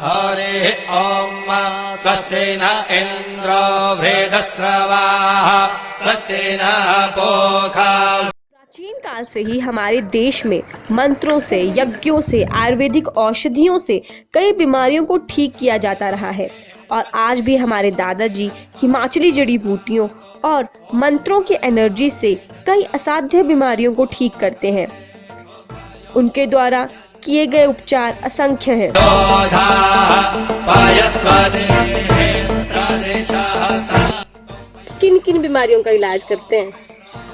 हरे ओम स्वस्ति न इंद्रो वृद्धश्रवाः स्वस्ति न पूषा। प्राचीन काल से ही हमारे देश में मंत्रों से, यज्ञों से, आयुर्वेदिक औषधियों से कई बीमारियों को ठीक किया जाता रहा है और आज भी हमारे दादाजी हिमाचली जड़ी बूटियों और मंत्रों की एनर्जी से कई असाध्य बीमारियों को ठीक करते हैं। उनके द्वारा किए गए उपचार असंख्य हैं। किन किन बीमारियों का इलाज करते हैं?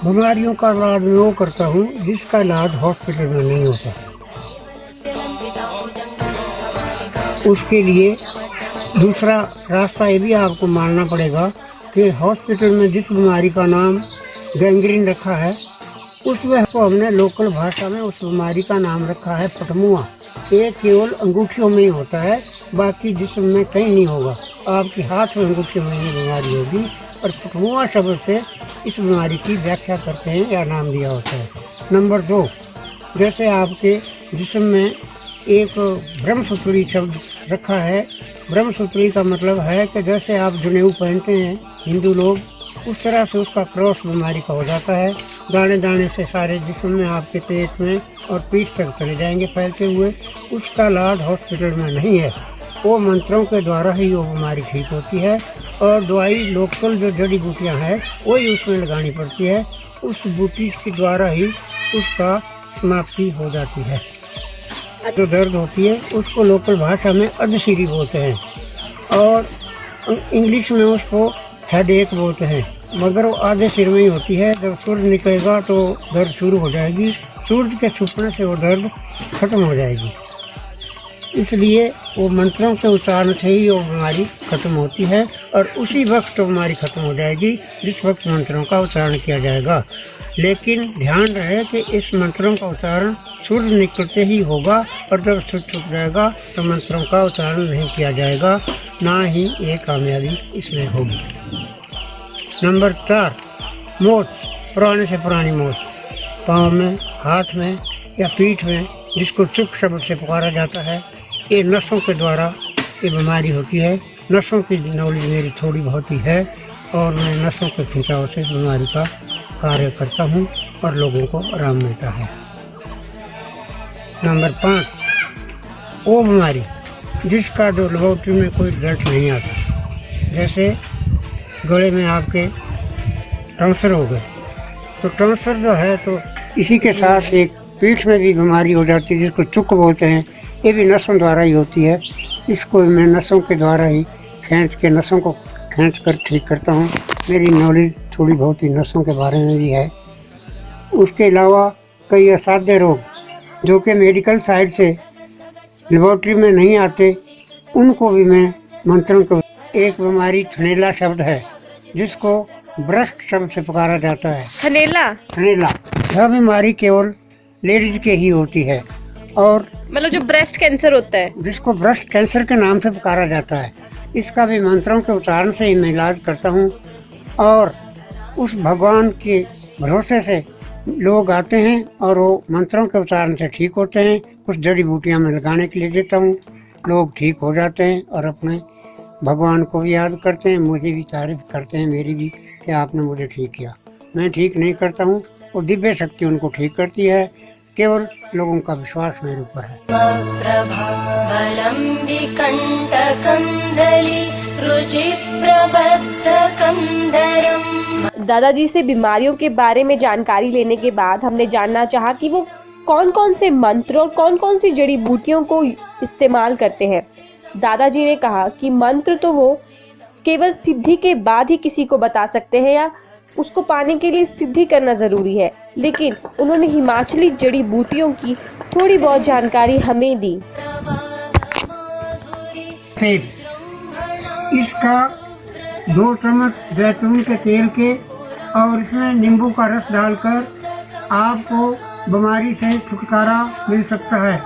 बीमारियों का इलाज मैं वो करता हूँ जिसका इलाज हॉस्पिटल में नहीं होता। उसके लिए दूसरा रास्ता ये भी आपको मानना पड़ेगा कि हॉस्पिटल में जिस बीमारी का नाम गैंग्रीन रखा है उसमें को हमने लोकल भाषा में उस बीमारी का नाम रखा है फटमुआ। ये केवल अंगूठियों में ही होता है, बाकी जिस्म में कहीं नहीं होगा। आपके हाथ में अंगूठियों में ये बीमारी होगी और फटमुआ शब्द से इस बीमारी की व्याख्या करते हैं या नाम दिया होता है। नंबर 2, जैसे आपके जिस्म में एक ब्रह्मसूत्री शब्द रखा है। ब्रह्मसूत्री का मतलब है कि जैसे आप जनेऊ पहनते हैं हिंदू लोग, उस तरह से उसका क्रॉस बीमारी का हो जाता है। दाने दाने से सारे जिस्म में आपके पेट में और पीठ तक चले जाएंगे फैलते हुए। उसका इलाज हॉस्पिटल में नहीं है, वो मंत्रों के द्वारा ही वो बीमारी ठीक होती है और दवाई लोकल जो जड़ी बूटियाँ हैं वही उसमें लगानी पड़ती है। उस बूटी के द्वारा ही उसका समाप्ति हो जाती है। जो दर्द होती है उसको लोकल भाषा में अधशीरी बोलते हैं और इंग्लिश में उसको हेडेक बोलते हैं, मगर वो आधे सिर में ही होती है। जब सूरज निकलेगा तो दर्द शुरू हो जाएगी, सूरज के छुपने से वो दर्द खत्म हो जाएगी। इसलिए वो मंत्रों के उच्चारण से ही वो बीमारी खत्म होती है और उसी वक्त वो बीमारी खत्म हो जाएगी जिस वक्त मंत्रों का उच्चारण किया जाएगा। लेकिन ध्यान रहे कि इस मंत्रों का उच्चारण सूरज निकलते ही होगा और जब सूरज छुप जाएगा तो मंत्रों का उच्चारण नहीं किया जाएगा, ना ही ये कामयाबी इसमें होगी। नंबर 4, मोच, पुराने से पुरानी मोच पाँव में, हाथ में या पीठ में, जिसको चुक शब्द से पुकारा जाता है। ये नसों के द्वारा ये बीमारी होती है। नसों की नॉलेज मेरी थोड़ी बहुत ही है और मैं नसों के खिंचाव से बीमारी का कार्य करता हूँ और लोगों को आराम मिलता है। नंबर 5, वो बीमारी जिसका जो लेबोरेटरी में कोई रिजल्ट नहीं आता, जैसे गले में आपके ट्रांसफर हो गए तो ट्रांसफर जो है तो इसी के साथ एक पीठ में भी बीमारी हो जाती है जिसको चुक बोलते हैं। ये भी नसों द्वारा ही होती है। इसको मैं नसों के द्वारा ही नसों को खींच कर ठीक करता हूँ। मेरी नॉलेज थोड़ी बहुत ही नसों के बारे में भी है। उसके अलावा कई असाध्य रोग जो कि मेडिकल साइड से लेबोरेटरी में नहीं आते, उनको भी मैं मंत्रों को। एक बीमारी थनेला शब्द है जिसको ब्रेस्ट शब्द से पुकारा जाता है। थनेला यह बीमारी केवल लेडीज के ही होती है और मतलब जो ब्रेस्ट कैंसर होता है, जिसको ब्रेस्ट कैंसर के नाम से पुकारा जाता है, इसका भी मंत्रों के उच्चारण से ही मैं इलाज करता हूँ। और उस भगवान के भरोसे से लोग आते हैं और वो मंत्रों के उच्चारण से ठीक होते हैं। कुछ जड़ी बूटियाँ मैं लगाने के लिए देता हूँ, लोग ठीक हो जाते हैं और अपने भगवान को भी याद करते हैं, मुझे भी तारीफ करते हैं मेरी भी कि आपने मुझे ठीक किया। मैं ठीक नहीं करता हूँ, वो दिव्य शक्ति उनको ठीक करती है। केवल लोगों का विश्वास मेरे ऊपर है। दादाजी से बीमारियों के बारे में जानकारी लेने के बाद हमने जानना चाहा कि वो कौन कौन से मंत्र और कौन कौन सी जड़ी बूटियों को इस्तेमाल करते हैं। दादाजी ने कहा कि मंत्र तो वो केवल सिद्धि के बाद ही किसी को बता सकते हैं या उसको पाने के लिए सिद्धि करना ज़रूरी है, लेकिन उन्होंने हिमाचली जड़ी बूटियों की थोड़ी बहुत जानकारी हमें दी। इसका 2 चम्मच जैतून के तेल के और इसमें नींबू का रस डालकर आपको बीमारी से छुटकारा मिल सकता है।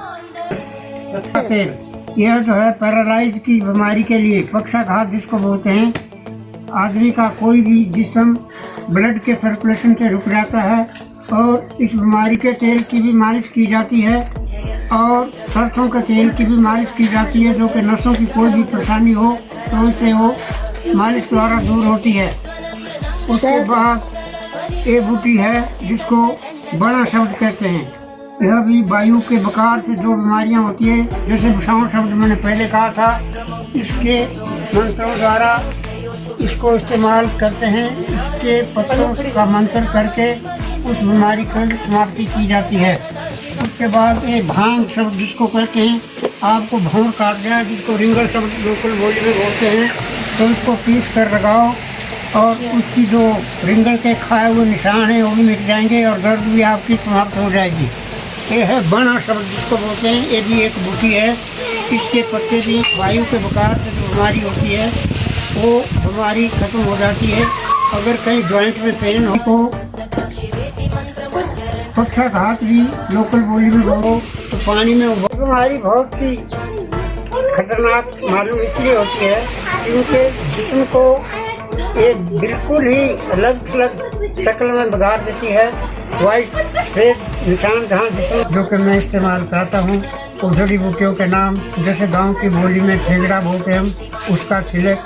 तेल यह जो है पैरालाइज की बीमारी के लिए, पक्षाघात जिसको बोलते हैं, आदमी का कोई भी जिस्म ब्लड के सर्कुलेशन से रुक जाता है और इस बीमारी के तेल की भी मालिश की जाती है और सरसों के तेल की भी मालिश की जाती है, जो कि नसों की कोई भी परेशानी हो तो उनसे वो मालिश द्वारा दूर होती है। उसके बाद ये बूटी है जिसको बड़ा शब्द कहते हैं। यह भी वायु के बकार से जो बीमारियां होती है, जैसे विषाणु शब्द मैंने पहले कहा था, इसके मंत्रों द्वारा इसको इस्तेमाल करते हैं। इसके पत्तों का मंत्र करके उस बीमारी की समाप्ति की जाती है। उसके बाद ये भांग शब्द जिसको कहते हैं, आपको भौर काट गया जिसको रिंगल शब्द लोकल बोली में बोलते हैं, तो इसको पीस कर लगाओ और उसकी जो रिंगल के खाए हुए निशान हैं वो भी मिट जाएंगे और दर्द भी आपकी समाप्त हो जाएगी। ये है बना शब्द जिसको बोलते हैं, ये भी एक बूटी है। इसके पत्ते भी वायु के बुखार से जो बीमारी होती है वो बीमारी खत्म हो जाती है। अगर कहीं जॉइंट में पेन हो तो पक्षाघात भी लोकल बोली में बोलो तो पानी में बीमारी बहुत सी खतरनाक मालूम इसलिए होती है क्योंकि जिस्म को ये बिल्कुल ही अलग थलग शक्ल में बिगाड़ देती है। वाइट सफेद निशान जहाँ जिस्म जो कि मैं इस्तेमाल करता हूँ, वो जड़ी बूटियों के नाम जैसे गांव की बोली में ठेगड़ा बोलते हैं हम, उसका छिलक,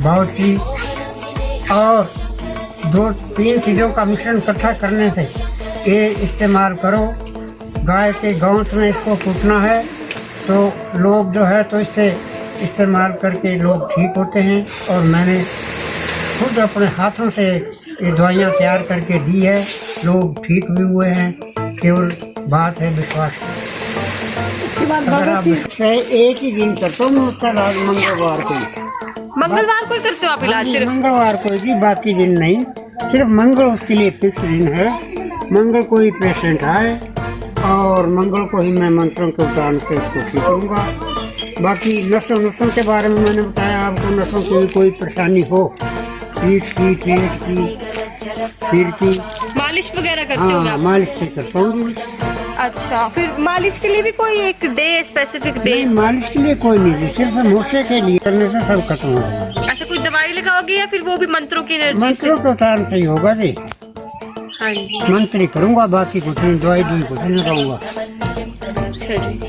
भावची और 2-3 चीज़ों का मिश्रण इकट्ठा करने से ये इस्तेमाल करो। गाय के गौंत में इसको कूटना है तो लोग जो है तो इससे इस्तेमाल करके लोग ठीक होते हैं। और मैंने खुद अपने हाथों से ये दवाइयाँ तैयार करके दी है, लोग ठीक भी हुए हैं। केवल बात है विश्वास। अगर आप से एक ही दिन करता हूँ उसका इलाज मंगलवार को करते हो आप इलाज सिर्फ? मंगलवार को जी, बाकी दिन नहीं, सिर्फ मंगल उसके लिए फिक्स दिन है। मंगल को ही पेशेंट आए और मंगल को ही मैं मंत्रों के उच्चारण से उसको ठीक करूँगा। बाकी नसों के बारे में मैंने बताया आपको, नसों की भी कोई परेशानी हो, पीठ की, पेट की, सिर की, मालिश वगैरह करते हो? हाँ, मालिश से करता हूँ। अच्छा, फिर मालिश के लिए भी कोई एक डे, स्पेसिफिक डे? नहीं, मालिश के लिए कोई नहीं, सिर्फ मोर्चे के लिए करने से सब खत्म हो जाएगा। अच्छा, कोई दवाई लगाओगे या फिर वो भी मंत्रों की एनर्जी से? मंत्रों के उच्चारण से ही होगा जी। हाँ जी, मंत्र ही करूँगा, बाकी कुछ नहीं, दवाई कुछ नहीं लगाऊंगा। अच्छा जी,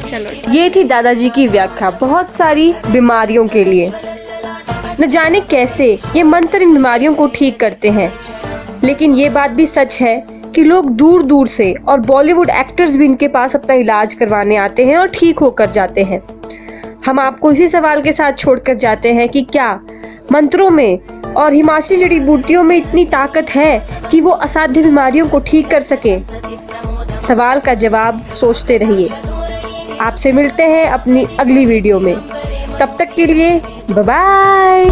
चलो। ये थी दादाजी की व्याख्या बहुत सारी बीमारियों के लिए। न जाने कैसे ये मंत्र इन बीमारियों को ठीक करते हैं, लेकिन ये बात भी सच है कि लोग दूर दूर से और बॉलीवुड एक्टर्स भी इनके पास अपना इलाज करवाने आते हैं और ठीक होकर जाते हैं। हम आपको इसी सवाल के साथ छोड़कर जाते हैं कि क्या मंत्रों में और हिमाचली जड़ी बूटियों में इतनी ताकत है कि वो असाध्य बीमारियों को ठीक कर सके? सवाल का जवाब सोचते रहिए। आपसे मिलते हैं अपनी अगली वीडियो में, तब तक के लिए बाय बाय।